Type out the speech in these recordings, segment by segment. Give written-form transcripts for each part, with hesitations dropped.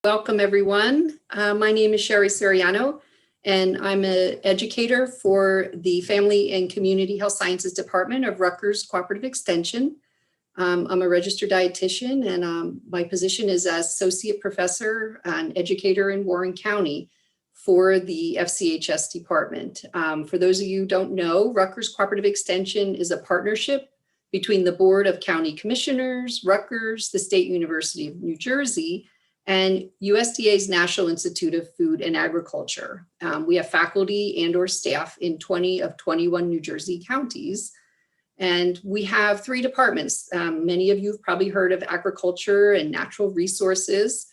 Welcome, everyone. My name is Sherri and I'm an educator for the Family and Community Health Sciences Department of Rutgers Cooperative Extension. I'm a registered dietitian, and my position is as associate professor and educator in Warren County for the FCHS department. For those of you who don't know, Rutgers Cooperative Extension is a partnership between the Board of County Commissioners, Rutgers, the State University of New Jersey, and USDA's National Institute of Food and Agriculture. We have faculty and or staff in 20 of 21 New Jersey counties. And we have 3 departments. Many of you have probably heard of agriculture and natural resources.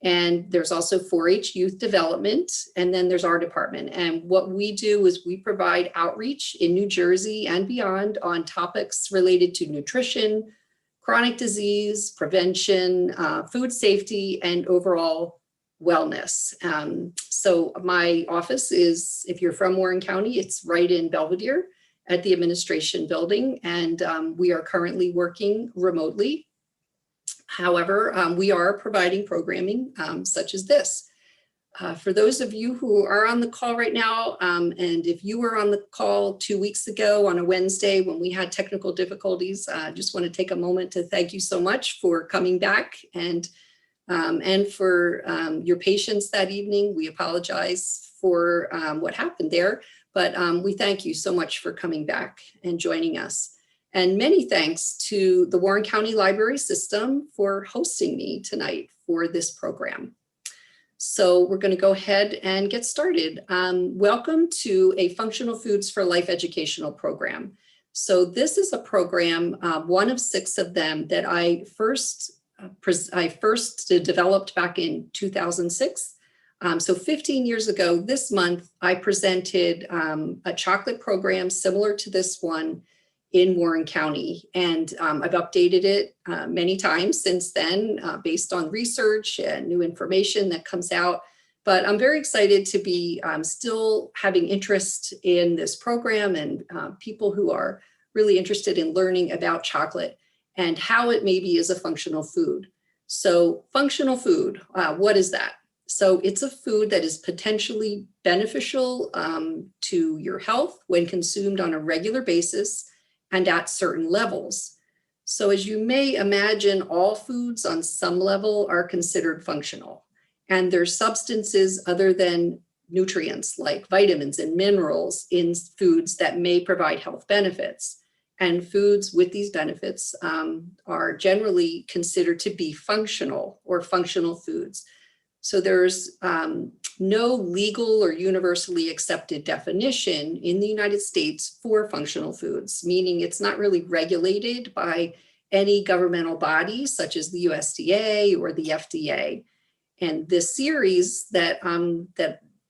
And there's also 4-H youth development. And then there's our department. And what we do is we provide outreach in New Jersey and beyond on topics related to nutrition, chronic disease, prevention, food safety, and overall wellness. So my office is, if you're from Warren County, it's right in Belvedere at the administration building, and we are currently working remotely. However, we are providing programming such as this. For those of you who are on the call right now, and if you were on the call 2 weeks ago on a Wednesday when we had technical difficulties, I just want to take a moment to thank you so much for coming back and for your patience that evening. We apologize for what happened there, but we thank you so much for coming back and joining us. And many thanks to the Warren County Library System for hosting me tonight for this program. So we're going to go ahead and get started. Welcome to a Functional Foods for Life educational program. So this is a program, one of 6 of them that I first developed back in 2006. So 15 years ago this month, I presented a chocolate program similar to this one in Warren County. And I've updated it many times since then based on research and new information that comes out. But I'm very excited to be still having interest in this program and people who are really interested in learning about chocolate and how it maybe is a functional food. So functional food, what is that? So it's a food that is potentially beneficial to your health when consumed on a regular basis and at certain levels. So as you may imagine, all foods on some level are considered functional. And there's substances other than nutrients like vitamins and minerals in foods that may provide health benefits. And foods with these benefits are generally considered to be functional or functional foods. So there's no legal or universally accepted definition in the United States for functional foods, meaning it's not really regulated by any governmental bodies such as the USDA or the FDA. And this series that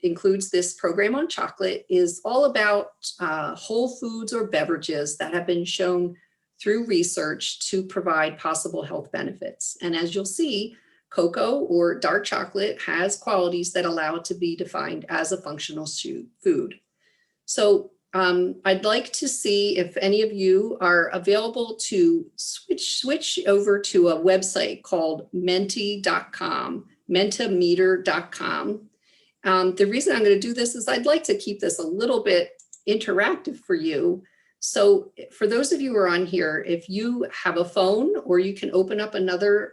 includes this program on chocolate is all about whole foods or beverages that have been shown through research to provide possible health benefits. And as you'll see, cocoa or dark chocolate has qualities that allow it to be defined as a functional food. So I'd like to see if any of you are available to switch over to a website called mentimeter.com. The reason I'm going to do this is I'd like to keep this a little bit interactive for you. So for those of you who are on here, if you have a phone or you can open up another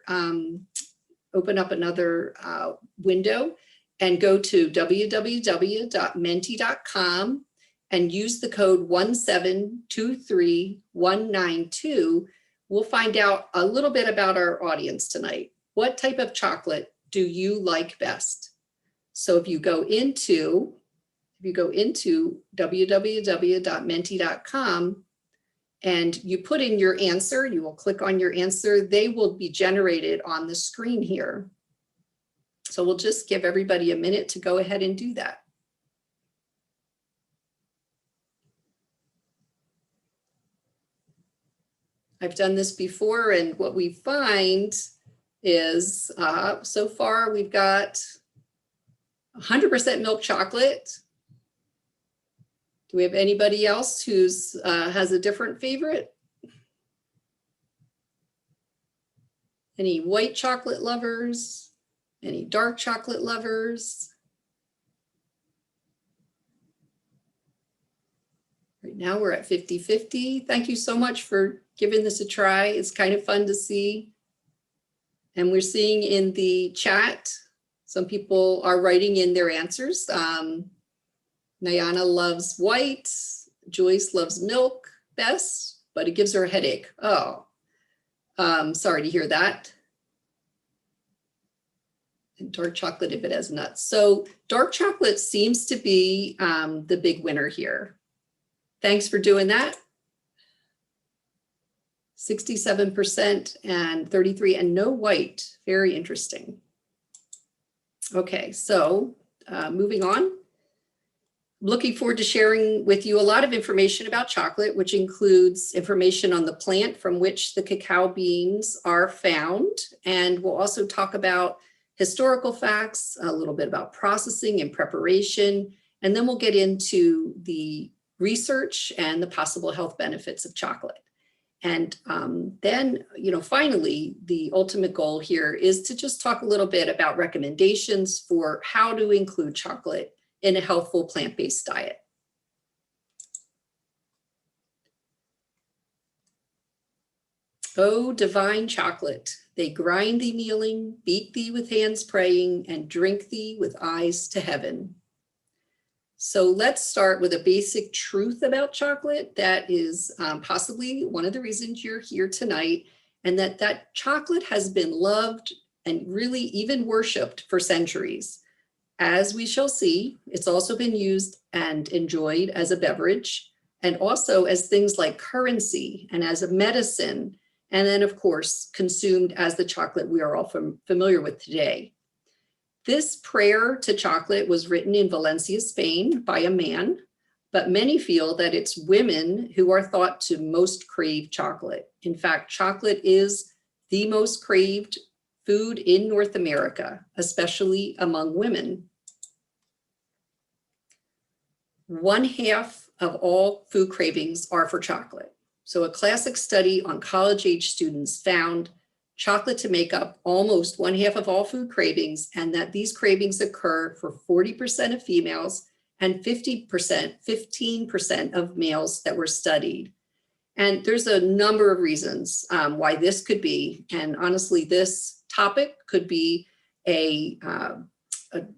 window and go to www.menti.com and use the code 1723192. We'll find out a little bit about our audience tonight. What type of chocolate do you like best? So if you go into www.menti.com and you put in your answer, you will click on your answer, they will be generated on the screen here. So we'll just give everybody a minute to go ahead and do that. I've done this before, and what we find is so far we've got 100% milk chocolate. Do we have anybody else who's has a different favorite? Any white chocolate lovers? Any dark chocolate lovers? Right now we're at 50-50. Thank you so much for giving this a try. It's kind of fun to see. And we're seeing in the chat, some people are writing in their answers. Nayana loves white. Joyce loves milk best, but it gives her a headache. Oh, sorry to hear that. And dark chocolate if it has nuts. So dark chocolate seems to be the big winner here. Thanks for doing that. 67% and 33% and no white. Very interesting. Okay, so moving on. Looking forward to sharing with you a lot of information about chocolate, which includes information on the plant from which the cacao beans are found. And we'll also talk about historical facts, a little bit about processing and preparation, and then we'll get into the research and the possible health benefits of chocolate. And then, finally, the ultimate goal here is to just talk a little bit about recommendations for how to include chocolate in a healthful plant-based diet. Oh, divine chocolate, they grind thee kneeling, beat thee with hands praying, and drink thee with eyes to heaven. So let's start with a basic truth about chocolate that is possibly one of the reasons you're here tonight, and that chocolate has been loved and really even worshipped for centuries. As we shall see, it's also been used and enjoyed as a beverage, and also as things like currency and as a medicine, and then of course, consumed as the chocolate we are all familiar with today. This prayer to chocolate was written in Valencia, Spain by a man, but many feel that it's women who are thought to most crave chocolate. In fact, chocolate is the most craved food in North America, especially among women. 1/2 of all food cravings are for chocolate. So a classic study on college-age students found chocolate to make up almost 1/2 of all food cravings, and that these cravings occur for 40% of females and 15% of males that were studied. And there's a number of reasons why this could be. And honestly, this topic could be a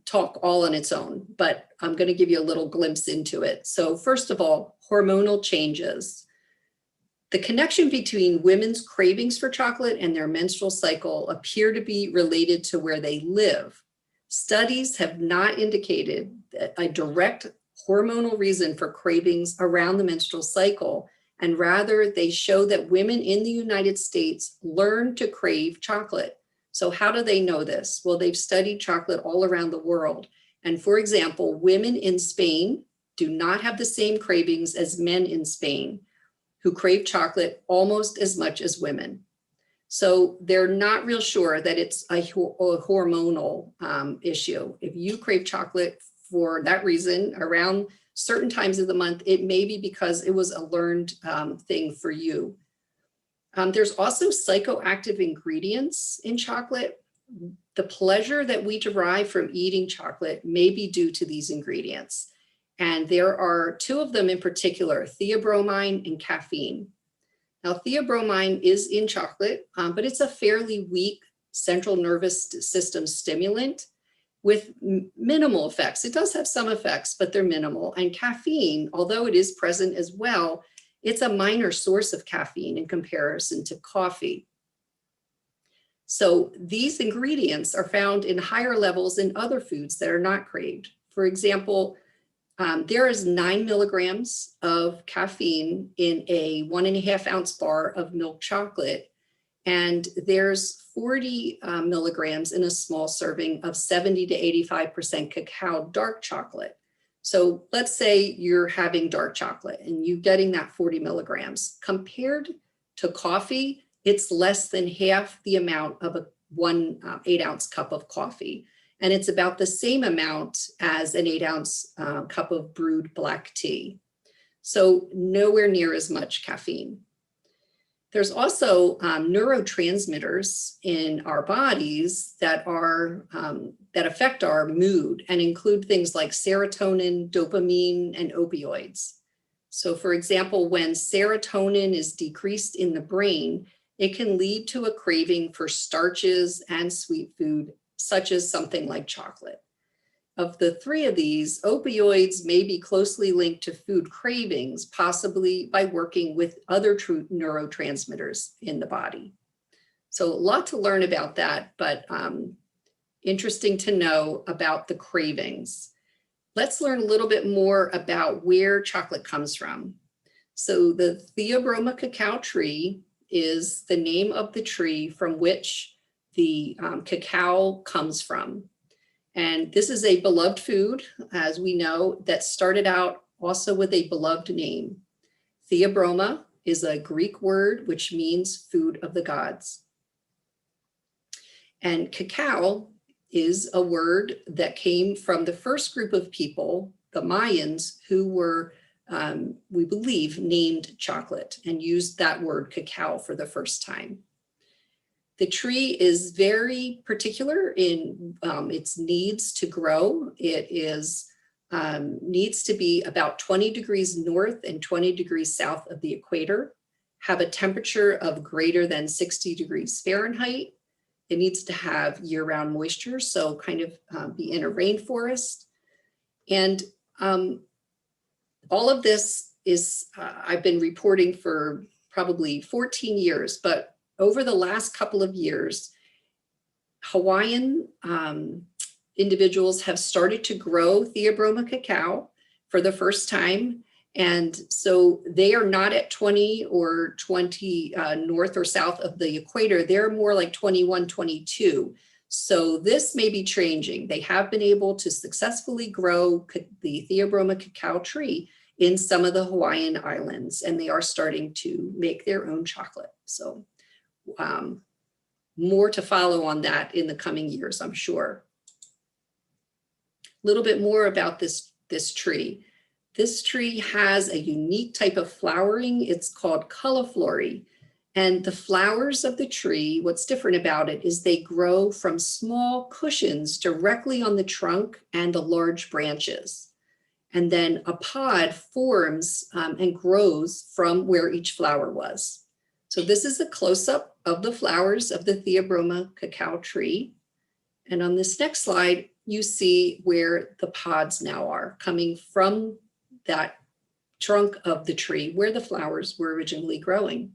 talk all on its own, but I'm going to give you a little glimpse into it. So first of all, hormonal changes. The connection between women's cravings for chocolate and their menstrual cycle appear to be related to where they live. Studies have not indicated a direct hormonal reason for cravings around the menstrual cycle, and rather they show that women in the United States learn to crave chocolate. So how do they know this? Well, they've studied chocolate all around the world. And for example, women in Spain do not have the same cravings as men in Spain, who crave chocolate almost as much as women. So they're not real sure that it's a hormonal issue. If you crave chocolate for that reason around certain times of the month, it may be because it was a learned thing for you. There's also psychoactive ingredients in chocolate. The pleasure that we derive from eating chocolate may be due to these ingredients. And there are 2 of them in particular, theobromine and caffeine. Now, theobromine is in chocolate, but it's a fairly weak central nervous system stimulant with minimal effects. It does have some effects, but they're minimal. And caffeine, although it is present as well, it's a minor source of caffeine in comparison to coffee. So these ingredients are found in higher levels in other foods that are not craved. For example, there is 9 milligrams of caffeine in a 1.5 ounce bar of milk chocolate, and there's 40 milligrams in a small serving of 70 to 85% cacao dark chocolate. So let's say you're having dark chocolate and you're getting that 40 milligrams. Compared to coffee, it's less than half the amount of a 1 8-ounce cup of coffee. And it's about the same amount as an 8-ounce cup of brewed black tea. So nowhere near as much caffeine. There's also neurotransmitters in our bodies that affect our mood and include things like serotonin, dopamine, and opioids. So for example, when serotonin is decreased in the brain, it can lead to a craving for starches and sweet food, such as something like chocolate. Of the three of these, opioids may be closely linked to food cravings, possibly by working with other neurotransmitters in the body. So a lot to learn about that, but interesting to know about the cravings. Let's learn a little bit more about where chocolate comes from. So the Theobroma cacao tree is the name of the tree from which the cacao comes from. And this is a beloved food, as we know, that started out also with a beloved name. Theobroma is a Greek word which means food of the gods. And cacao is a word that came from the first group of people, the Mayans, who were, we believe, named chocolate and used that word cacao for the first time. The tree is very particular in its needs to grow. It needs to be about 20 degrees north and 20 degrees south of the equator, have a temperature of greater than 60 degrees Fahrenheit. It needs to have year-round moisture, so kind of be in a rainforest. And all of this is, I've been reporting for probably 14 years, but over the last couple of years, Hawaiian individuals have started to grow Theobroma cacao for the first time. And so they are not at 20 or 20 north or south of the equator. They're more like 21, 22. So this may be changing. They have been able to successfully grow the Theobroma cacao tree in some of the Hawaiian islands, and they are starting to make their own chocolate. So more to follow on that in the coming years, I'm sure. A little bit more about this tree. This tree has a unique type of flowering. It's called cauliflory. And the flowers of the tree, what's different about it is they grow from small cushions directly on the trunk and the large branches. And then a pod forms and grows from where each flower was. So this is a close-up of the flowers of the Theobroma cacao tree. And on this next slide, you see where the pods now are coming from that trunk of the tree where the flowers were originally growing.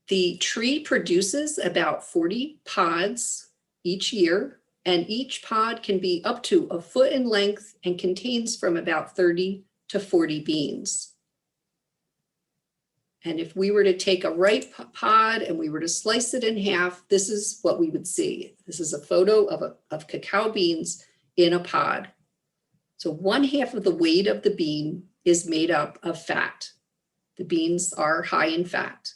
The tree produces about 40 pods each year, and each pod can be up to a foot in length and contains from about 30 to 40 beans. And if we were to take a ripe pod and we were to slice it in half, this is what we would see. This is a photo of cacao beans in a pod. So 1/2 of the weight of the bean is made up of fat. The beans are high in fat.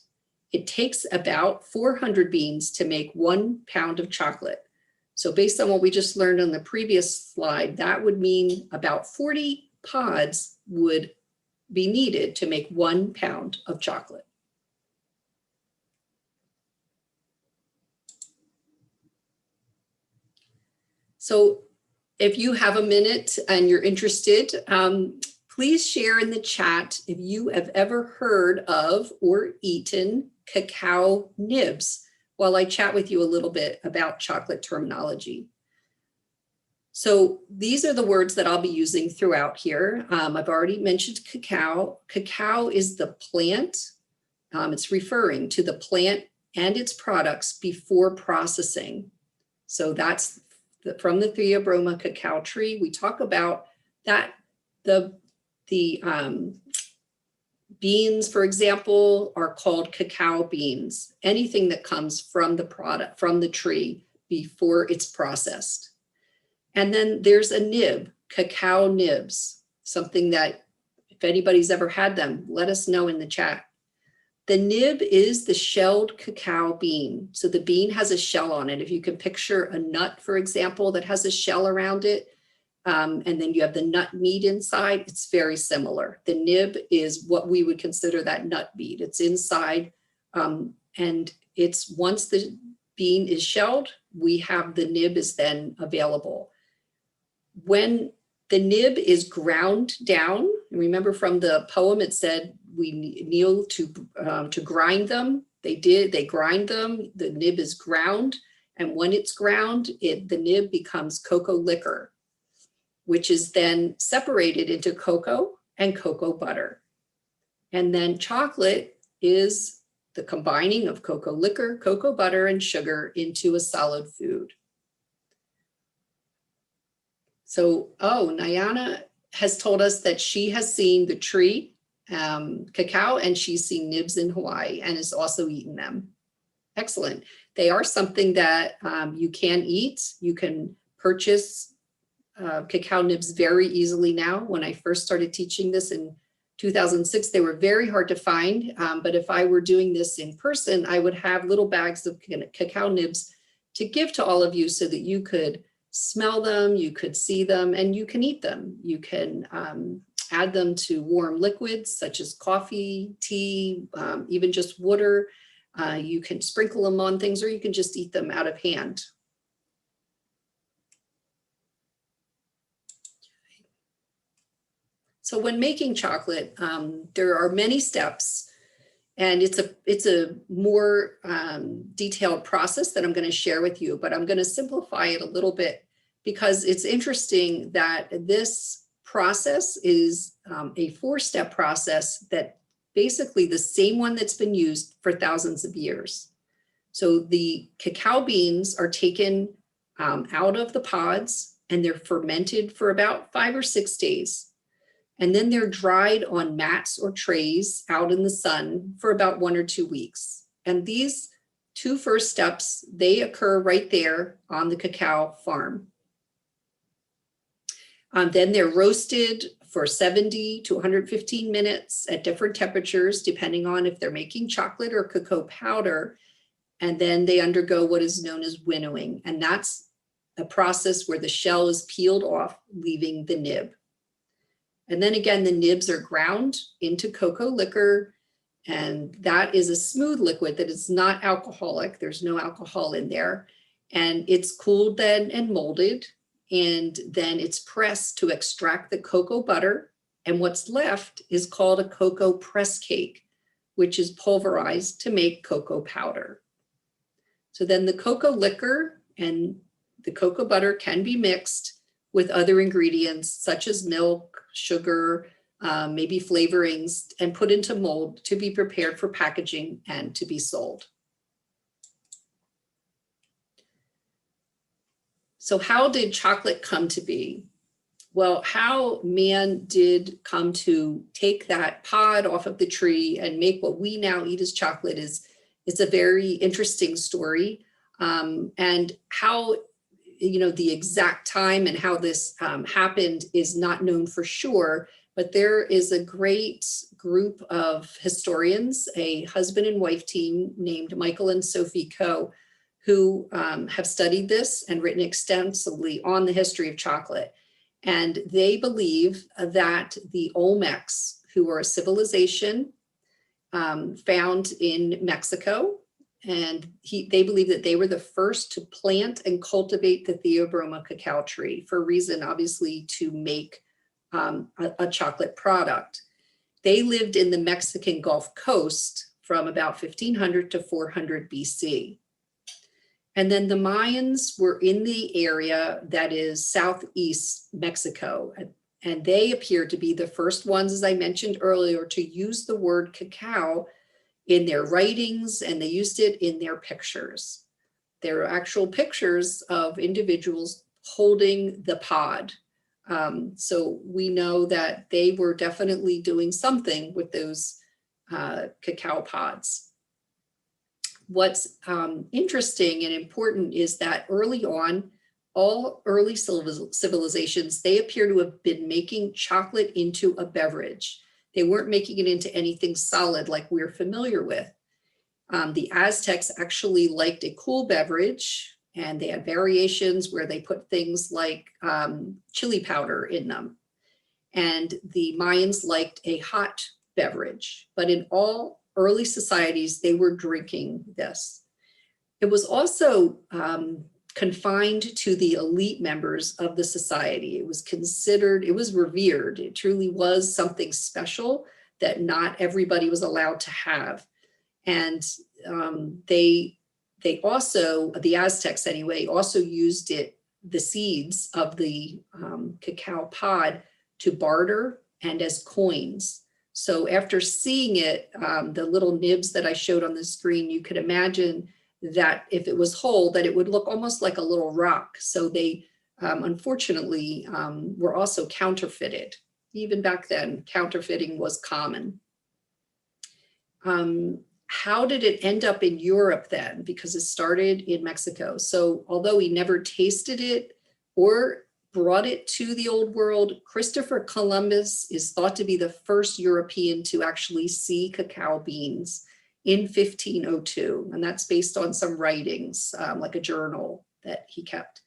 It takes about 400 beans to make 1 pound of chocolate. So based on what we just learned on the previous slide, that would mean about 40 pods would be needed to make 1 pound of chocolate. So if you have a minute and you're interested, please share in the chat if you have ever heard of or eaten cacao nibs while I chat with you a little bit about chocolate terminology. So these are the words that I'll be using throughout here. I've already mentioned cacao. Cacao is the plant. It's referring to the plant and its products before processing. So that's from the Theobroma cacao tree. We talk about that. The beans, for example, are called cacao beans. Anything that comes from the product, from the tree before it's processed. And then there's a nib, cacao nibs, something that if anybody's ever had them, let us know in the chat. The nib is the shelled cacao bean. So the bean has a shell on it. If you can picture a nut, for example, that has a shell around it, and then you have the nut meat inside. It's very similar. The nib is what we would consider that nut meat. It's inside, and it's once the bean is shelled, we have the nib is then available. When the nib is ground down, remember from the poem it said we kneel to grind them. They grind them. The nib is ground, and when it's ground, the nib becomes cocoa liquor, which is then separated into cocoa and cocoa butter. And then chocolate is the combining of cocoa liquor, cocoa butter, and sugar into a solid food. So, Nayana has told us that she has seen the tree, cacao, and she's seen nibs in Hawaii and has also eaten them. Excellent. They are something that you can eat. You can purchase cacao nibs very easily now. When I first started teaching this in 2006, they were very hard to find. But if I were doing this in person, I would have little bags of cacao nibs to give to all of you so that you could smell them, you could see them, and you can eat them. You can add them to warm liquids such as coffee, tea, even just water. You can sprinkle them on things, or you can just eat them out of hand. So when making chocolate, there are many steps, and it's a more detailed process that I'm going to share with you, but I'm going to simplify it a little bit because it's interesting that this process is a 4-step process that basically the same one that's been used for thousands of years. So the cacao beans are taken out of the pods and they're fermented for about 5 or 6 days. And then they're dried on mats or trays out in the sun for about 1 or 2 weeks. And these 2 first steps, they occur right there on the cacao farm. Then they're roasted for 70 to 115 minutes at different temperatures, depending on if they're making chocolate or cocoa powder. And then they undergo what is known as winnowing. And that's a process where the shell is peeled off, leaving the nib. And then again, the nibs are ground into cocoa liquor, and that is a smooth liquid that is not alcoholic. There's no alcohol in there. And it's cooled then and molded, and then it's pressed to extract the cocoa butter. And what's left is called a cocoa press cake, which is pulverized to make cocoa powder. So then the cocoa liquor and the cocoa butter can be mixed with other ingredients such as milk, sugar, maybe flavorings, and put into mold to be prepared for packaging and to be sold. So how did chocolate come to be? Well, how man did come to take that pod off of the tree and make what we now eat as chocolate is a very interesting story. And how, the exact time and how this happened is not known for sure, but there is a great group of historians, a husband and wife team named Michael and Sophie Coe, who have studied this and written extensively on the history of chocolate. And they believe that the Olmecs, who are a civilization found in Mexico, and they believe that they were the first to plant and cultivate the Theobroma cacao tree for a reason, obviously, to make a chocolate product. They lived in the Mexican Gulf Coast from about 1500 to 400 BC. And then the Mayans were in the area that is southeast Mexico. And they appear to be the first ones, as I mentioned earlier, to use the word cacao in their writings, and they used it in their pictures. There are actual pictures of individuals holding the pod. So we know that they were definitely doing something with those cacao pods. What's interesting and important is that early on, all early civilizations, they appear to have been making chocolate into a beverage. They weren't making it into anything solid like we're familiar with. The Aztecs actually liked a cool beverage, And they had variations where they put things like chili powder in them. And the Mayans liked a hot beverage, but in all early societies, they were drinking this. It was also confined to the elite members of the society. It was considered, it was revered. It truly was something special that not everybody was allowed to have. And they also, the Aztecs anyway, also used it, the seeds of the cacao pod, to barter and as coins. So after seeing it, the little nibs that I showed on the screen, you could imagine that if it was whole, that it would look almost like a little rock. So they unfortunately were also counterfeited. Even back then, counterfeiting was common. How did it end up in Europe then? Because it started in Mexico. So although he never tasted it or brought it to the old world, Christopher Columbus is thought to be the first European to actually see cacao beans in 1502. And that's based on some writings, like a journal that he kept.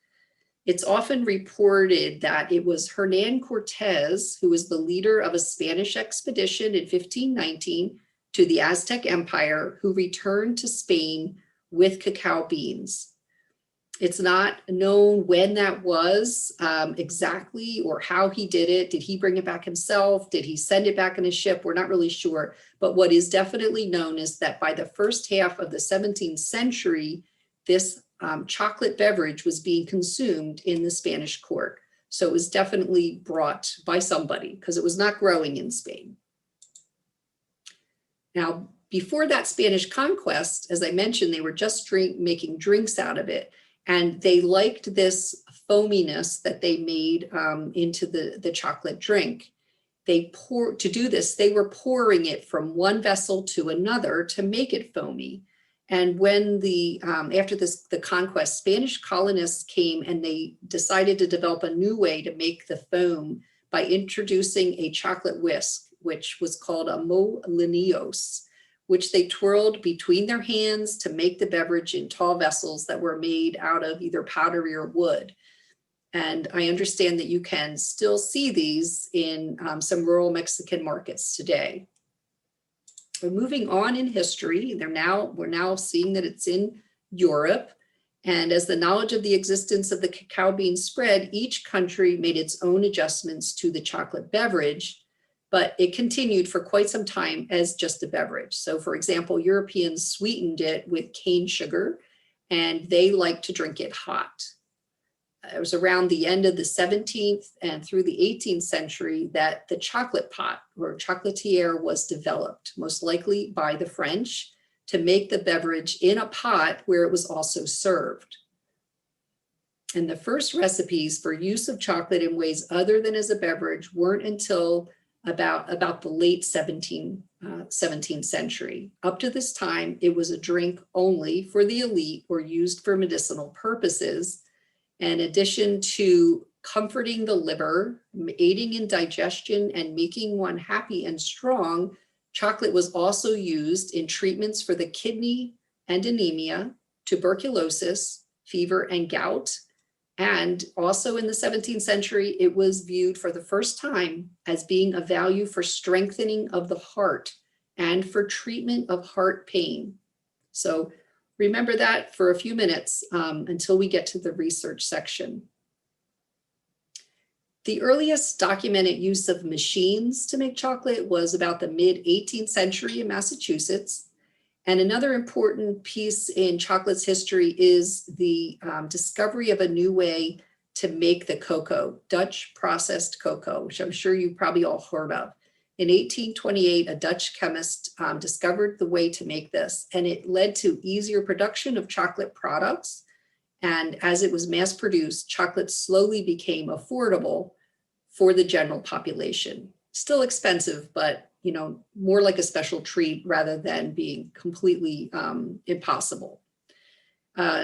It's often reported that it was Hernan Cortez, who was the leader of a Spanish expedition in 1519 to the Aztec Empire, who returned to Spain with cacao beans. It's not known when that was exactly, or how he did it. Did he bring it back himself? Did he send it back in a ship? We're not really sure. But what is definitely known is that by the first half of the 17th century, this chocolate beverage was being consumed in the Spanish court. So it was definitely brought by somebody, because it was not growing in Spain. Now, before that Spanish conquest, as I mentioned, they were just making drinks out of it. And they liked this foaminess that they made into the chocolate drink. To do this, they were pouring it from one vessel to another to make it foamy. And when after the conquest, Spanish colonists came and they decided to develop a new way to make the foam by introducing a chocolate whisk, which was called a molinos, which they twirled between their hands to make the beverage in tall vessels that were made out of either pottery or wood. And I understand that you can still see these in some rural Mexican markets today. We're moving on in history. We're now seeing that it's in Europe. And as the knowledge of the existence of the cacao bean spread, each country made its own adjustments to the chocolate beverage, but it continued for quite some time as just a beverage. So for example, Europeans sweetened it with cane sugar, and they liked to drink it hot. It was around the end of the 17th and through the 18th century that the chocolate pot or chocolatier was developed, most likely by the French, to make the beverage in a pot where it was also served. And the first recipes for use of chocolate in ways other than as a beverage weren't until about the late 17th century. Up to this time, it was a drink only for the elite or used for medicinal purposes. In addition to comforting the liver, aiding in digestion, and making one happy and strong, chocolate was also used in treatments for the kidney and anemia, tuberculosis, fever, and gout. And also in the 17th century, it was viewed for the first time as being of value for strengthening of the heart and for treatment of heart pain. So remember that for a few minutes until we get to the research section. The earliest documented use of machines to make chocolate was about the mid-18th century in Massachusetts. And another important piece in chocolate's history is the discovery of a new way to make the cocoa, Dutch processed cocoa, which I'm sure you probably all heard of. In 1828, a Dutch chemist discovered the way to make this, and it led to easier production of chocolate products. And as it was mass produced, chocolate slowly became affordable for the general population. Still expensive, but more like a special treat rather than being completely impossible.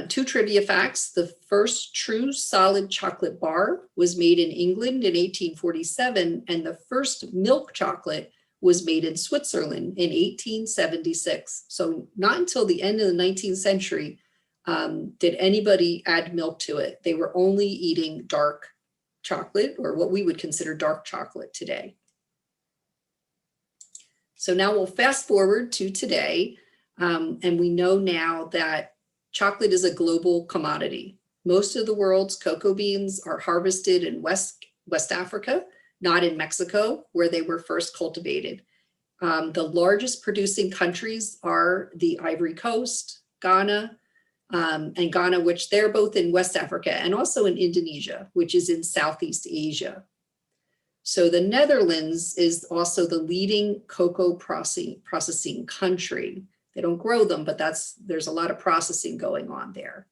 Two trivia facts. The first true solid chocolate bar was made in England in 1847, and the first milk chocolate was made in Switzerland in 1876. So not until the end of the 19th century did anybody add milk to it. They were only eating dark chocolate, or what we would consider dark chocolate today. So now we'll fast forward to today, and we know now that chocolate is a global commodity. Most of the world's cocoa beans are harvested in West Africa, not in Mexico, where they were first cultivated. The largest producing countries are the Ivory Coast, Ghana, and Ghana, which they're both in West Africa, and also in Indonesia, which is in Southeast Asia. So the Netherlands is also the leading cocoa processing country. They don't grow them, but there's a lot of processing going on there.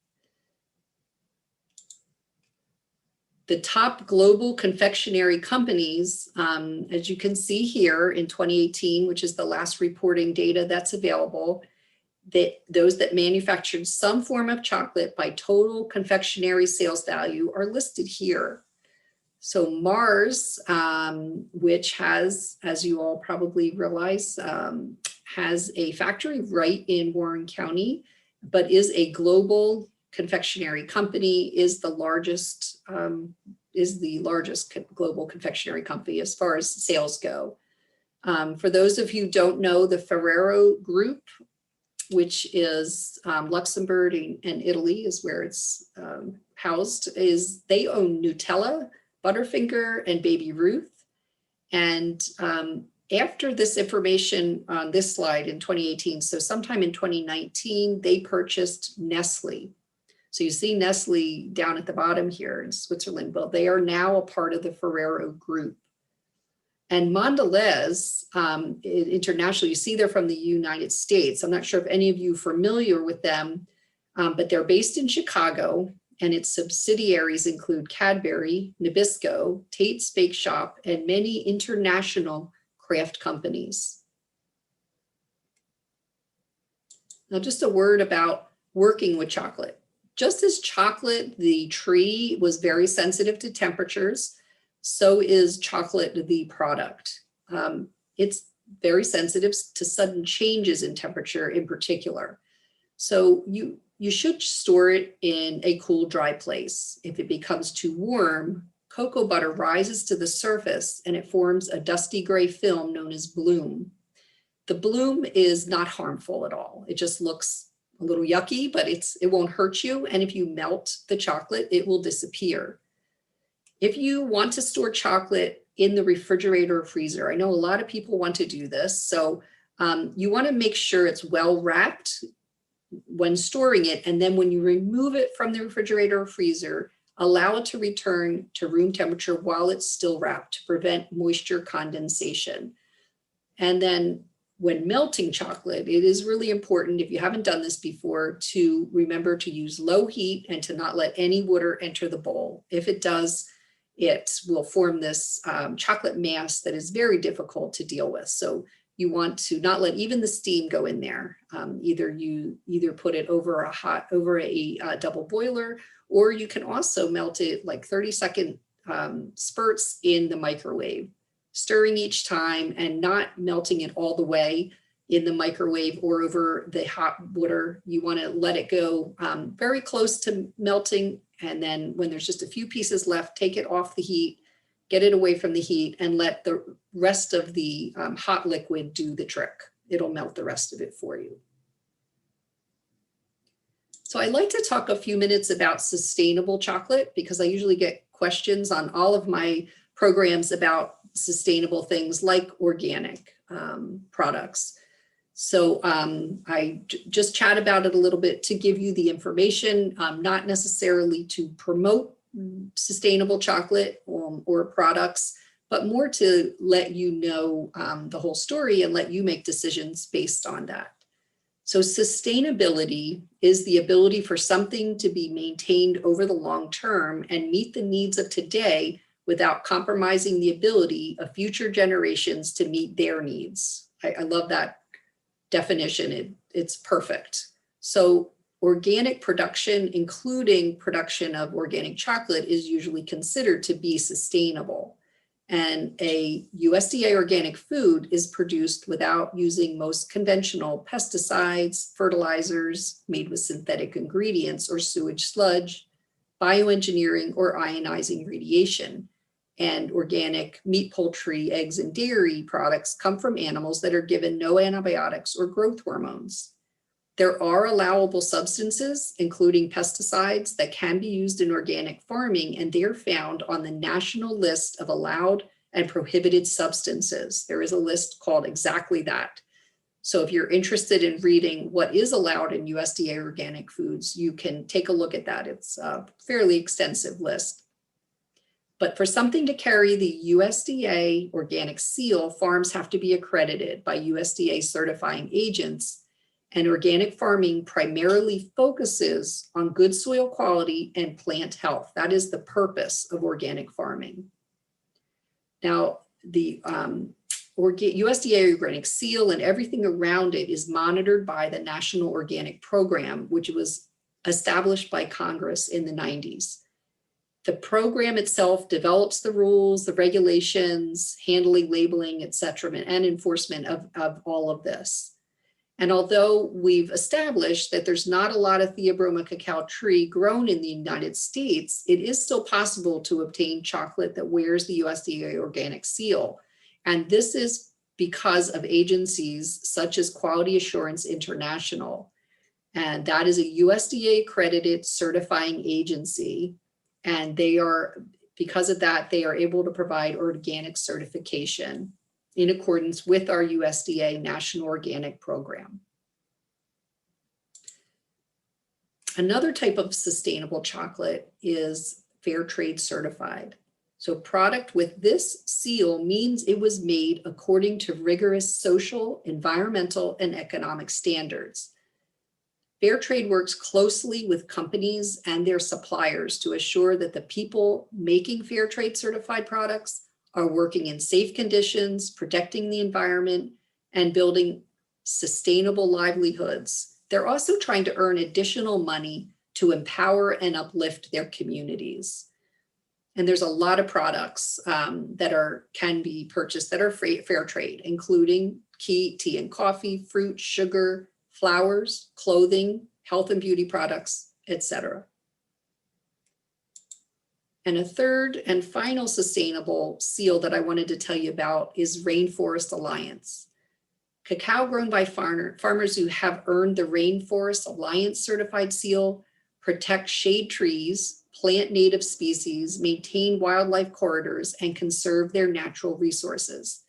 The top global confectionery companies, as you can see here in 2018, which is the last reporting data that's available, those that manufactured some form of chocolate by total confectionery sales value are listed here. So Mars, which has, as you all probably realize, has a factory right in Warren County, but is a global confectionery company, is the largest global confectionery company as far as sales go. For those of you who don't know, the Ferrero Group, which is Luxembourg and Italy is where it's housed, they own Nutella, Butterfinger, and Baby Ruth. And after this information on this slide in 2018, so sometime in 2019, they purchased Nestle. So you see Nestle down at the bottom here in Switzerland. Well, they are now a part of the Ferrero Group. And Mondelez International, you see they're from the United States. I'm not sure if any of you are familiar with them, but they're based in Chicago, and its subsidiaries include Cadbury, Nabisco, Tate's Bake Shop, and many international craft companies. Now, just a word about working with chocolate. Just as chocolate, the tree, was very sensitive to temperatures, so is chocolate, the product. It's very sensitive to sudden changes in temperature in particular. So you should store it in a cool, dry place. If it becomes too warm, cocoa butter rises to the surface and it forms a dusty gray film known as bloom. The bloom is not harmful at all. It just looks a little yucky, but it won't hurt you. And if you melt the chocolate, it will disappear. If you want to store chocolate in the refrigerator or freezer, I know a lot of people want to do this. So you want to make sure it's well wrapped when storing it. And then when you remove it from the refrigerator or freezer, allow it to return to room temperature while it's still wrapped to prevent moisture condensation. And then when melting chocolate, it is really important, if you haven't done this before, to remember to use low heat and to not let any water enter the bowl. If it does, it will form this chocolate mass that is very difficult to deal with. So you want to not let even the steam go in there. Either put it over a double boiler, or you can also melt it like 30-second spurts in the microwave, stirring each time and not melting it all the way in the microwave or over the hot water. You want to let it go very close to melting. And then when there's just a few pieces left, take it off the heat, get it away from the heat, and let the rest of the hot liquid do the trick. It'll melt the rest of it for you. So I'd like to talk a few minutes about sustainable chocolate, because I usually get questions on all of my programs about sustainable things like organic products. So I just chat about it a little bit to give you the information, not necessarily to promote sustainable chocolate or products, but more to let you know the whole story and let you make decisions based on that. So sustainability is the ability for something to be maintained over the long term and meet the needs of today without compromising the ability of future generations to meet their needs. I love that definition. It's perfect. So organic production, including production of organic chocolate, is usually considered to be sustainable. And a USDA organic food is produced without using most conventional pesticides, fertilizers made with synthetic ingredients or sewage sludge, bioengineering, or ionizing radiation. And organic meat, poultry, eggs, and dairy products come from animals that are given no antibiotics or growth hormones. There are allowable substances, including pesticides, that can be used in organic farming, and they're found on the national list of allowed and prohibited substances. There is a list called exactly that. So if you're interested in reading what is allowed in USDA organic foods, you can take a look at that. It's a fairly extensive list. But for something to carry the USDA organic seal, farms have to be accredited by USDA certifying agents. And organic farming primarily focuses on good soil quality and plant health. That is the purpose of organic farming. Now, the USDA organic seal and everything around it is monitored by the National Organic Program, which was established by Congress in the 90s. The program itself develops the rules, the regulations, handling, labeling, et cetera, and enforcement of all of this. And although we've established that there's not a lot of Theobroma cacao tree grown in the United States, it is still possible to obtain chocolate that wears the USDA organic seal. And this is because of agencies such as Quality Assurance International. And that is a USDA accredited certifying agency. And they are, because of that, they are able to provide organic certification in accordance with our USDA National Organic Program. Another type of sustainable chocolate is fair trade certified. So product with this seal means it was made according to rigorous social, environmental, and economic standards. Fair trade works closely with companies and their suppliers to assure that the people making fair trade certified products are working in safe conditions, protecting the environment, and building sustainable livelihoods. They're also trying to earn additional money to empower and uplift their communities. And there's a lot of products that can be purchased that are fair trade, including tea and coffee, fruit, sugar, flowers, clothing, health and beauty products, etc. And a third and final sustainable seal that I wanted to tell you about is Rainforest Alliance. Cacao grown by farmers who have earned the Rainforest Alliance certified seal protect shade trees, plant native species, maintain wildlife corridors, and conserve their natural resources.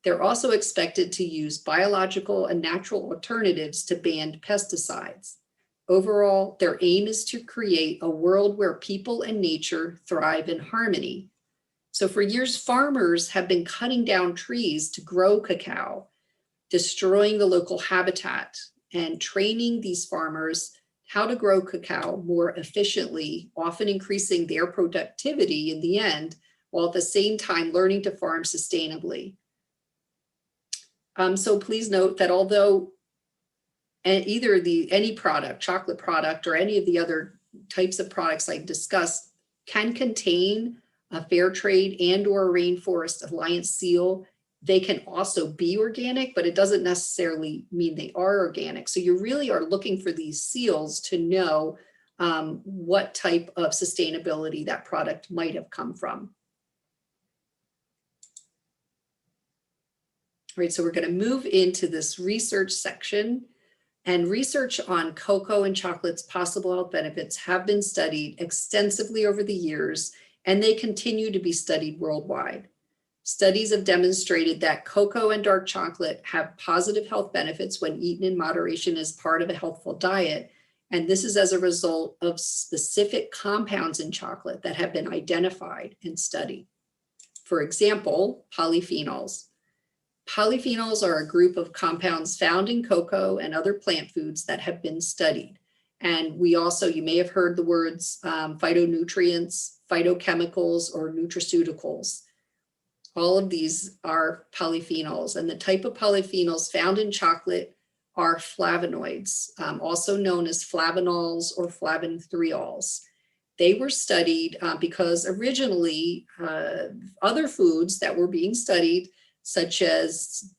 They're also expected to use biological and natural alternatives to banned pesticides. Overall, their aim is to create a world where people and nature thrive in harmony. So for years, farmers have been cutting down trees to grow cacao, destroying the local habitat, and training these farmers how to grow cacao more efficiently, often increasing their productivity in the end, while at the same time learning to farm sustainably. So please note that although either any product, chocolate product, or any of the other types of products I discussed can contain a fair trade and or a Rainforest Alliance seal, they can also be organic, but it doesn't necessarily mean they are organic. So you really are looking for these seals to know what type of sustainability that product might have come from. All right, so we're going to move into this research section. And research on cocoa and chocolate's possible health benefits have been studied extensively over the years, and they continue to be studied worldwide. Studies have demonstrated that cocoa and dark chocolate have positive health benefits when eaten in moderation as part of a healthful diet. And this is as a result of specific compounds in chocolate that have been identified and studied. For example, polyphenols. Polyphenols are a group of compounds found in cocoa and other plant foods that have been studied. And we also, you may have heard the words phytonutrients, phytochemicals, or nutraceuticals. All of these are polyphenols, and the type of polyphenols found in chocolate are flavonoids, also known as flavonols or flavonthiols. They were studied because originally other foods that were being studied, such as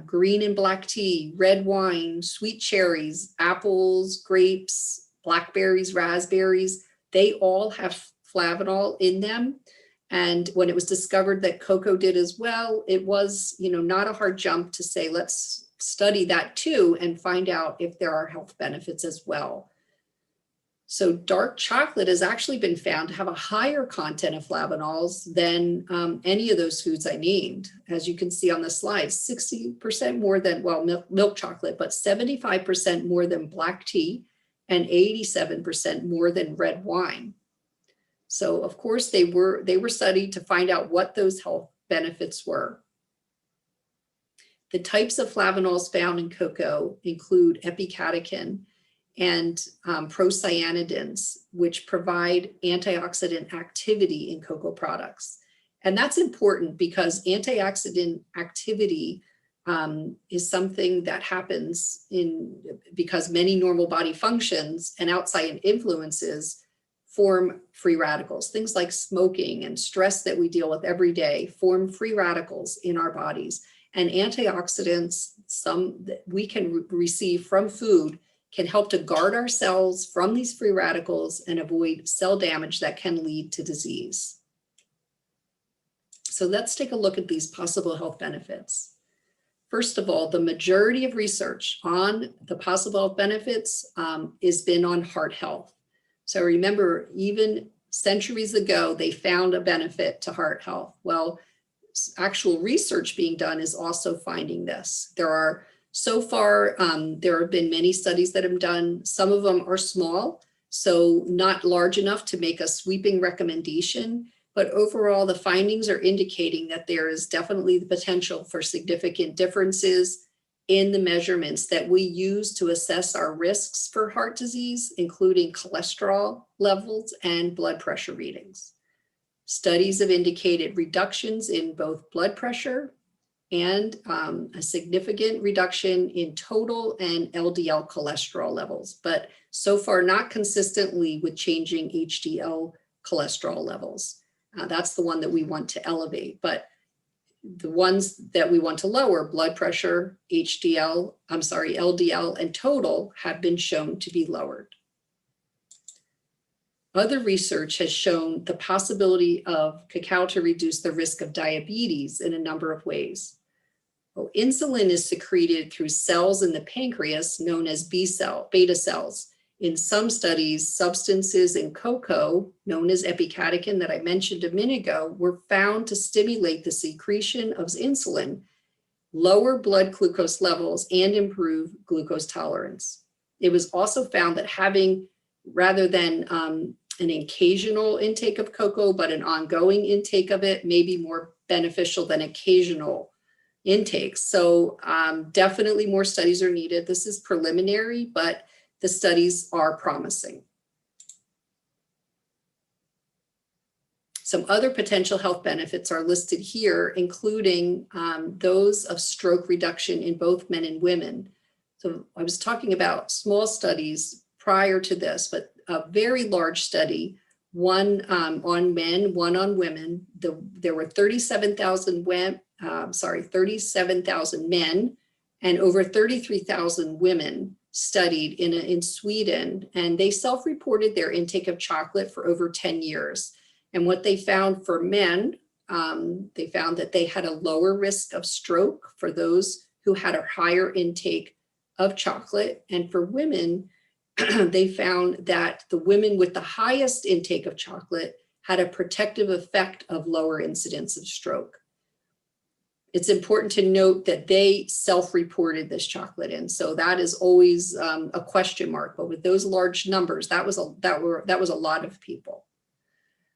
green and black tea, red wine, sweet cherries, apples, grapes, blackberries, raspberries, they all have flavanol in them. And when it was discovered that cocoa did as well, it was, not a hard jump to say, let's study that too and find out if there are health benefits as well. So dark chocolate has actually been found to have a higher content of flavonols than any of those foods I named. As you can see on the slide, 60% more than, well, milk chocolate, but 75% more than black tea and 87% more than red wine. So of course they were studied to find out what those health benefits were. The types of flavonols found in cocoa include epicatechin and procyanidins, which provide antioxidant activity in cocoa products. And that's important because antioxidant activity is something that happens because many normal body functions and outside influences form free radicals. Things like smoking and stress that we deal with every day form free radicals in our bodies. And antioxidants, some that we can receive from food, can help to guard our cells from these free radicals and avoid cell damage that can lead to disease. So let's take a look at these possible health benefits. First of all, the majority of research on the possible health benefits has been on heart health. So remember, even centuries ago, they found a benefit to heart health. Well, actual research being done is also finding this. So far, there have been many studies that have done. Some of them are small, so not large enough to make a sweeping recommendation. But overall, the findings are indicating that there is definitely the potential for significant differences in the measurements that we use to assess our risks for heart disease, including cholesterol levels and blood pressure readings. Studies have indicated reductions in both blood pressure and a significant reduction in total and LDL cholesterol levels, but so far not consistently with changing HDL cholesterol levels. That's the one that we want to elevate, but the ones that we want to lower, blood pressure, LDL, and total, have been shown to be lowered. Other research has shown the possibility of cacao to reduce the risk of diabetes in a number of ways. Well, insulin is secreted through cells in the pancreas known as beta cells. In some studies, substances in cocoa, known as epicatechin that I mentioned a minute ago, were found to stimulate the secretion of insulin, lower blood glucose levels, and improve glucose tolerance. It was also found that having, rather than an occasional intake of cocoa, but an ongoing intake of it may be more beneficial than occasional intakes. So definitely more studies are needed. This is preliminary, but the studies are promising. Some other potential health benefits are listed here, including those of stroke reduction in both men and women. So I was talking about small studies prior to this, but a very large study, one on men, one on women. There were 37,000 men and over 33,000 women studied in Sweden, and they self-reported their intake of chocolate for over 10 years. And what they found for men, they found that they had a lower risk of stroke for those who had a higher intake of chocolate. And for women, they found that the women with the highest intake of chocolate had a protective effect of lower incidence of stroke. It's important to note that they self-reported this chocolate in, so that is always a question mark. But with those large numbers, that was a lot of people.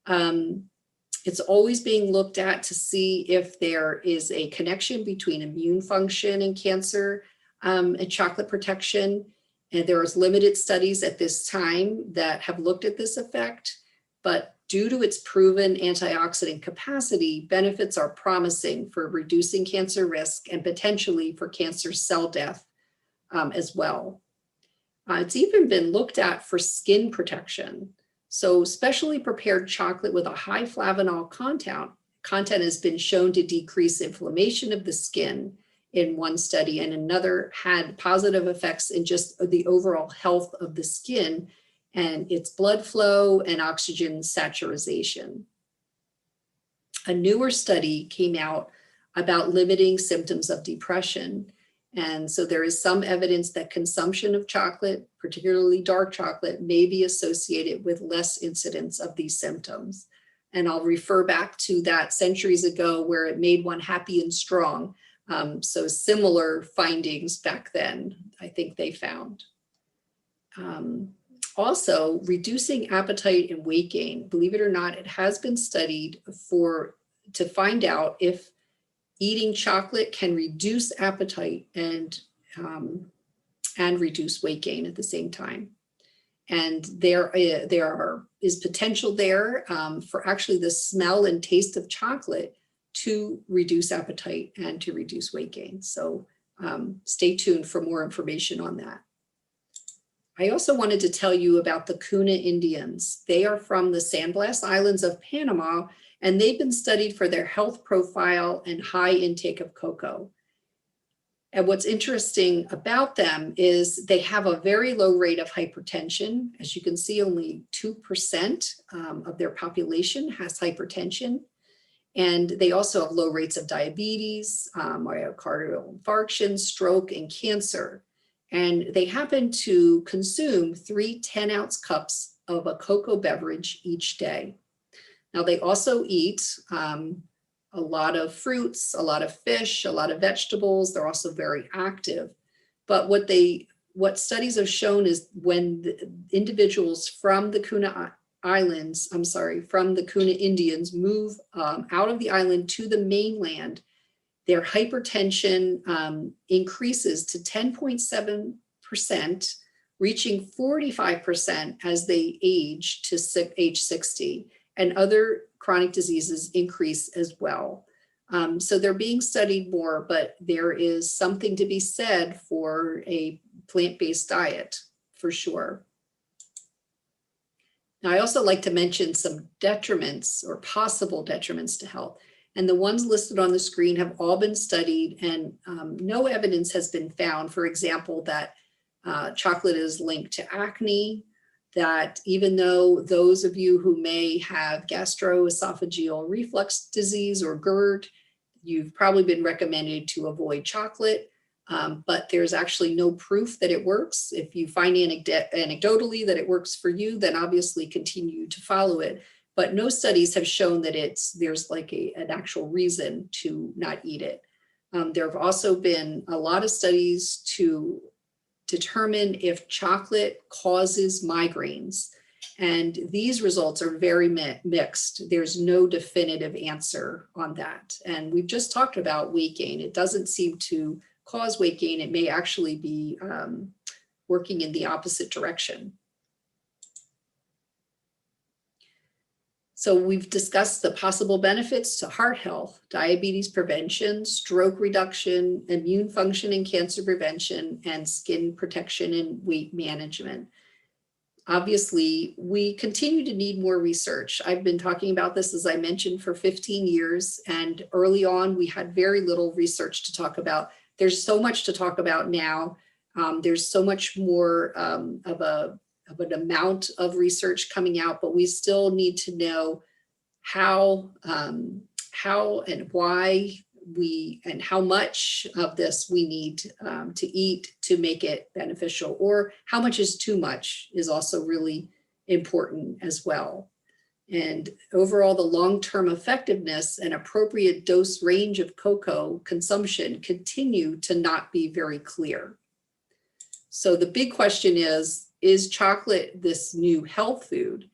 It's always being looked at to see if there is a connection between immune function and cancer and chocolate protection. And there is limited studies at this time that have looked at this effect, but due to its proven antioxidant capacity, benefits are promising for reducing cancer risk and potentially for cancer cell death as well. It's even been looked at for skin protection. So specially prepared chocolate with a high flavonol content has been shown to decrease inflammation of the skin in one study, and another had positive effects in just the overall health of the skin and its blood flow and oxygen saturation. A newer study came out about limiting symptoms of depression. And so there is some evidence that consumption of chocolate, particularly dark chocolate, may be associated with less incidence of these symptoms. And I'll refer back to that centuries ago where it made one happy and strong. So similar findings back then, I think they found. Also, reducing appetite and weight gain, believe it or not, it has been studied to find out if eating chocolate can reduce appetite and reduce weight gain at the same time. And there is potential there for actually the smell and taste of chocolate to reduce appetite and to reduce weight gain. So stay tuned for more information on that. I also wanted to tell you about the Kuna Indians. They are from the Sandblast Islands of Panama, and they've been studied for their health profile and high intake of cocoa. And what's interesting about them is they have a very low rate of hypertension. As you can see, only 2% of their population has hypertension. And they also have low rates of diabetes, myocardial infarction, stroke, and cancer. And they happen to consume 3 10-ounce cups of a cocoa beverage each day. Now, they also eat a lot of fruits, a lot of fish, a lot of vegetables. They're also very active. But what studies have shown is when the individuals from the Kuna from the Kuna Indians move out of the island to the mainland, their hypertension increases to 10.7%, reaching 45% as they age to age 60, and other chronic diseases increase as well. So they're being studied more, but there is something to be said for a plant-based diet, for sure. Now, I also like to mention some detriments or possible detriments to health. And the ones listed on the screen have all been studied, and no evidence has been found, for example, that chocolate is linked to acne, that even though those of you who may have gastroesophageal reflux disease or GERD, you've probably been recommended to avoid chocolate, but there's actually no proof that it works. If you find anecdotally that it works for you, then obviously continue to follow it. But no studies have shown that there's like an actual reason to not eat it. There have also been a lot of studies to determine if chocolate causes migraines. And these results are very mixed. There's no definitive answer on that. And we've just talked about weight gain. It doesn't seem to cause weight gain. It may actually be working in the opposite direction. So we've discussed the possible benefits to heart health, diabetes prevention, stroke reduction, immune function and cancer prevention, and skin protection and weight management. Obviously, we continue to need more research. I've been talking about this, as I mentioned, for 15 years, and early on we had very little research to talk about. There's so much to talk about now. There's so much more of an amount of research coming out, but we still need to know how and why and how much of this we need to eat to make it beneficial, or how much is too much is also really important as well. And overall, the long-term effectiveness and appropriate dose range of cocoa consumption continue to not be very clear. So the big question is chocolate this new health food?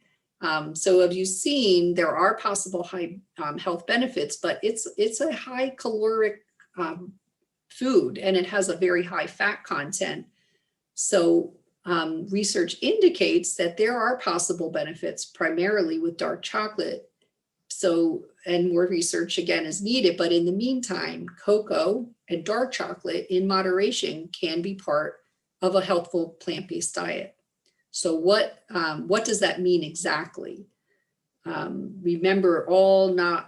So have you seen, there are possible high health benefits, but it's a high caloric food, and it has a very high fat content. So research indicates that there are possible benefits primarily with dark chocolate. So, and more research again is needed, but in the meantime, cocoa and dark chocolate in moderation can be part of a healthful plant-based diet. So what does that mean exactly? Remember,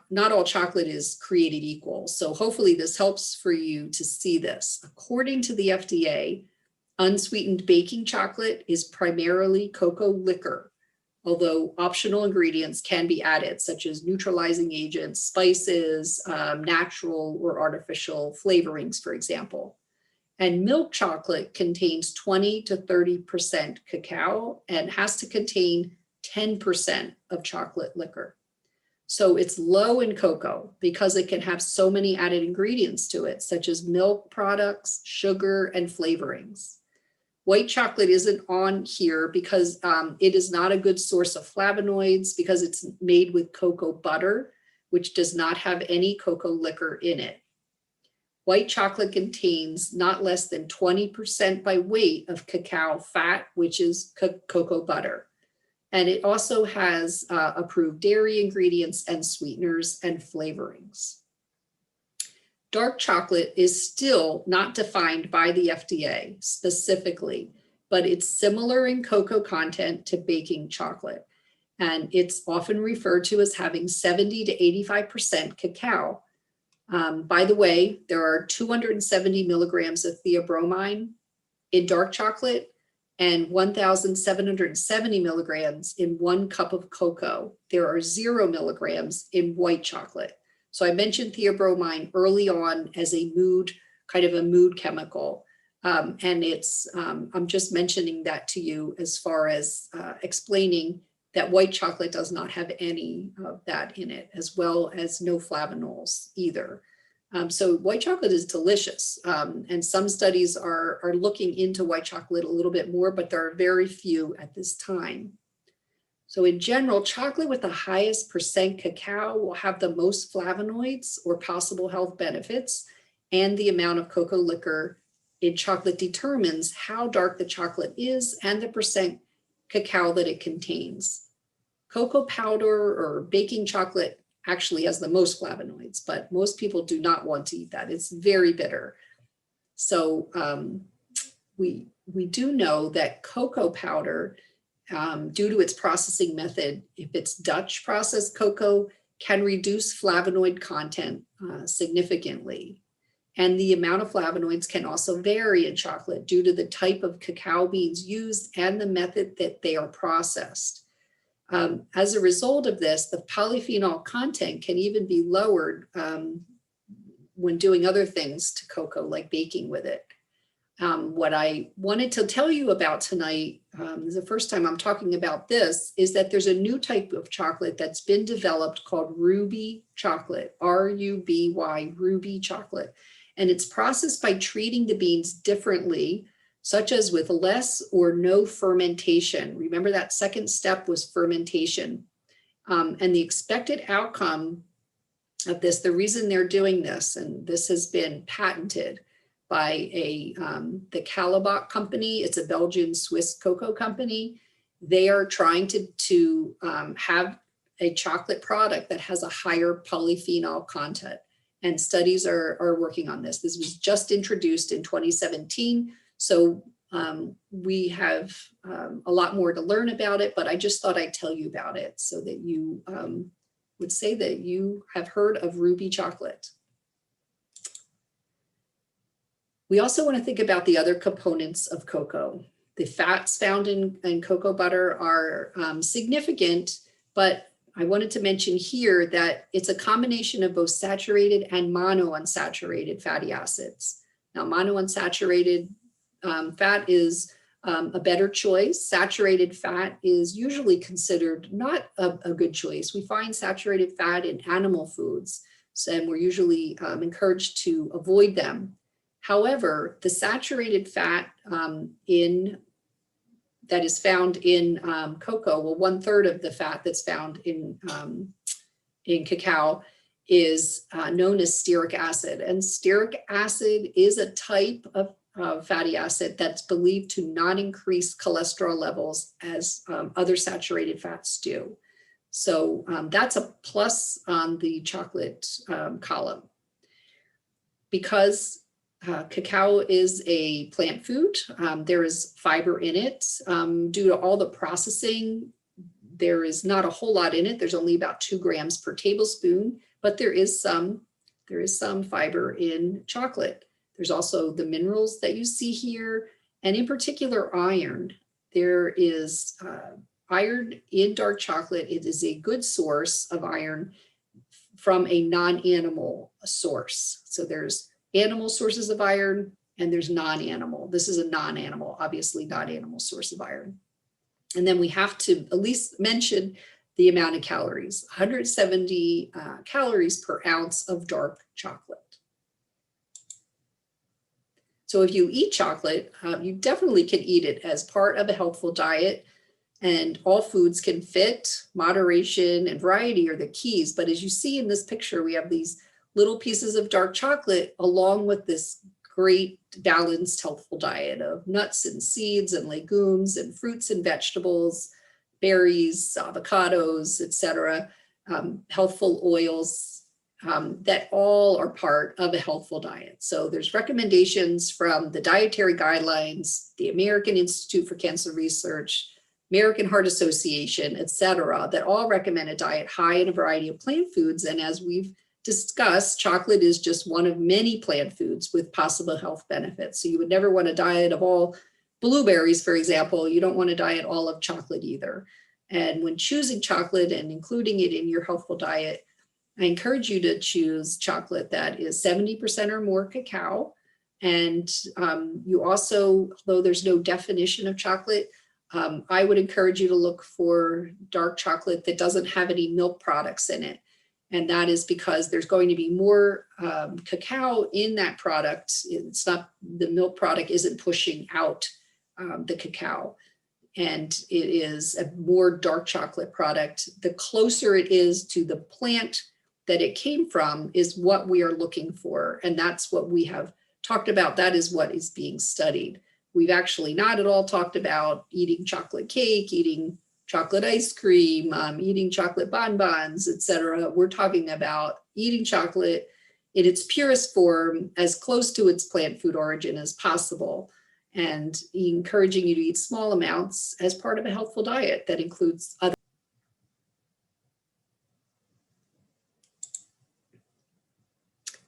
not all chocolate is created equal. So hopefully this helps for you to see this. According to the FDA, unsweetened baking chocolate is primarily cocoa liquor, although optional ingredients can be added, such as neutralizing agents, spices, natural or artificial flavorings, for example. And milk chocolate contains 20 to 30% cacao and has to contain 10% of chocolate liquor. So it's low in cocoa because it can have so many added ingredients to it, such as milk products, sugar, and flavorings. White chocolate isn't on here because it is not a good source of flavonoids because it's made with cocoa butter, which does not have any cocoa liquor in it. White chocolate contains not less than 20% by weight of cacao fat, which is cocoa butter. And it also has approved dairy ingredients and sweeteners and flavorings. Dark chocolate is still not defined by the FDA specifically, but it's similar in cocoa content to baking chocolate. And it's often referred to as having 70 to 85% cacao. By the way, there are 270 milligrams of theobromine in dark chocolate and 1,770 milligrams in 1 cup of cocoa. There are 0 milligrams in white chocolate. So I mentioned theobromine early on as a kind of a mood chemical. And I'm just mentioning that to you as far as explaining that white chocolate does not have any of that in it, as well as no flavonols either. So white chocolate is delicious. And some studies are looking into white chocolate a little bit more, but there are very few at this time. So in general, chocolate with the highest percent cacao will have the most flavonoids or possible health benefits, and the amount of cocoa liquor in chocolate determines how dark the chocolate is and the percent cacao that it contains. Cocoa powder or baking chocolate actually has the most flavonoids, but most people do not want to eat that. It's very bitter. So we do know that cocoa powder, due to its processing method, if it's Dutch processed cocoa, can reduce flavonoid content significantly. And the amount of flavonoids can also vary in chocolate due to the type of cacao beans used and the method that they are processed. As a result of this, the polyphenol content can even be lowered when doing other things to cocoa, like baking with it. What I wanted to tell you about tonight, is the first time I'm talking about this, is that there's a new type of chocolate that's been developed called ruby chocolate, R-U-B-Y, ruby chocolate. And it's processed by treating the beans differently, such as with less or no fermentation. Remember that second step was fermentation. And the expected outcome of this, the reason they're doing this, and this has been patented by the Callebaut company. It's a Belgian-Swiss cocoa company. They are trying to have a chocolate product that has a higher polyphenol content. And studies are working on this. This was just introduced in 2017. So we have a lot more to learn about it, but I just thought I'd tell you about it so that you would say that you have heard of ruby chocolate. We also want to think about the other components of cocoa. The fats found in cocoa butter are significant, but I wanted to mention here that it's a combination of both saturated and monounsaturated fatty acids. Now, monounsaturated fat is a better choice. Saturated fat is usually considered not a good choice. We find saturated fat in animal foods, and we're usually encouraged to avoid them. However, the saturated fat that is found in cocoa, well, 1/3 of the fat that's found in cacao is known as stearic acid. And stearic acid is a type of fatty acid that's believed to not increase cholesterol levels as other saturated fats do. So that's a plus on the chocolate column. Because Cacao is a plant food. There is fiber in it. Due to all the processing, there is not a whole lot in it. There's only about 2 grams per tablespoon, but there is some fiber in chocolate. There's also the minerals that you see here, and in particular iron. There is iron in dark chocolate. It is a good source of iron from a non-animal source. So there's animal sources of iron and there's non-animal. This is a non-animal, obviously not animal source of iron. And then we have to at least mention the amount of calories, 170 calories per ounce of dark chocolate. So if you eat chocolate, you definitely can eat it as part of a healthful diet, and all foods can fit. Moderation and variety are the keys. But as you see in this picture, we have these little pieces of dark chocolate along with this great balanced healthful diet of nuts and seeds and legumes and fruits and vegetables, berries, avocados, etc., healthful oils, that all are part of a healthful diet. So there's recommendations from the dietary guidelines, the American Institute for Cancer Research, American Heart Association, etc., that all recommend a diet high in a variety of plant foods. And as we've discussed, chocolate is just one of many plant foods with possible health benefits. So you would never want a diet of all blueberries, for example. You don't want to diet all of chocolate either. And when choosing chocolate and including it in your healthful diet, I encourage you to choose chocolate that is 70% or more cacao. And you also, though there's no definition of chocolate, I would encourage you to look for dark chocolate that doesn't have any milk products in it. And that is because there's going to be more cacao in that product. It's not, the milk product isn't pushing out the cacao. And it is a more dark chocolate product. The closer it is to the plant that it came from is what we are looking for. And that's what we have talked about. That is what is being studied. We've actually not at all talked about eating chocolate cake, eating chocolate ice cream, eating chocolate bonbons, etc. We're talking about eating chocolate in its purest form, as close to its plant food origin as possible, and encouraging you to eat small amounts as part of a healthful diet that includes other.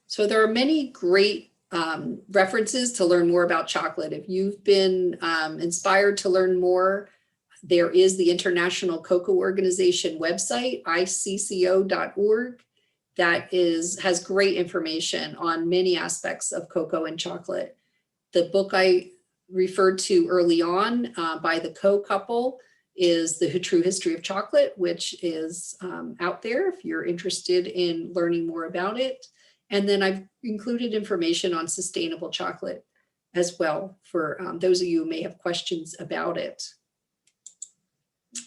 So there are many great references to learn more about chocolate. If you've been inspired to learn more, there is the International Cocoa Organization website, icco.org, that has great information on many aspects of cocoa and chocolate. The book I referred to early on by the Coe couple is The True History of Chocolate, which is out there if you're interested in learning more about it. And then I've included information on sustainable chocolate as well for those of you who may have questions about it.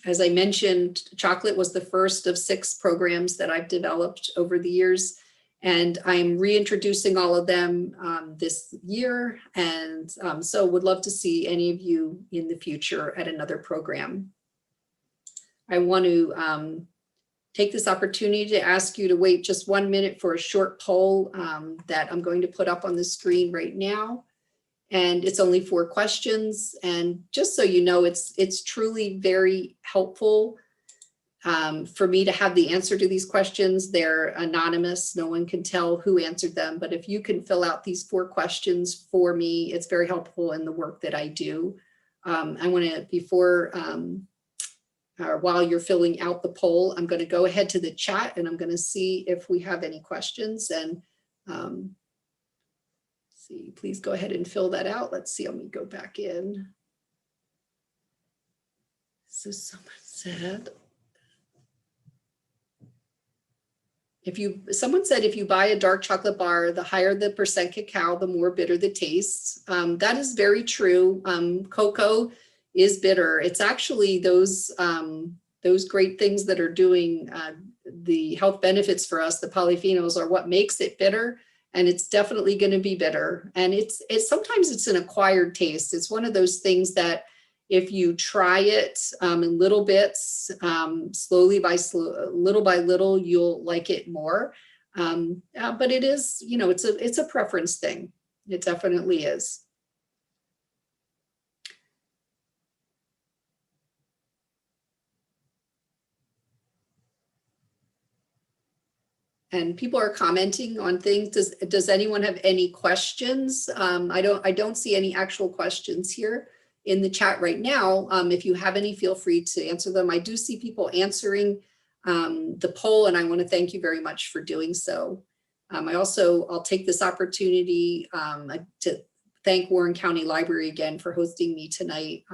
As I mentioned, chocolate was the first of 6 programs that I've developed over the years, and I'm reintroducing all of them this year. And so would love to see any of you in the future at another program. I want to take this opportunity to ask you to wait just 1 minute for a short poll that I'm going to put up on the screen right now. And it's only 4 questions. And just so you know, it's truly very helpful for me to have the answer to these questions. They're anonymous. No one can tell who answered them. But if you can fill out these 4 questions for me, it's very helpful in the work that I do. I want to, before while you're filling out the poll, I'm going to go ahead to the chat and I'm going to see if we have any questions. And see, please go ahead and fill that out. Let's see, let me go back in. So someone said, someone said if you buy a dark chocolate bar, the higher the percent cacao, the more bitter the taste. That is very true. Cocoa is bitter. It's actually those great things that are doing the health benefits for us, the polyphenols, are what makes it bitter. And it's definitely going to be bitter. And it's sometimes it's an acquired taste. It's one of those things that if you try it in little bits, slowly little by little, you'll like it more. But it is, it's a preference thing. It definitely is. And people are commenting on things. Does anyone have any questions? I don't see any actual questions here in the chat right now. If you have any, feel free to answer them. I do see people answering the poll, and I want to thank you very much for doing so. I'll take this opportunity to thank Warren County Library again for hosting me tonight.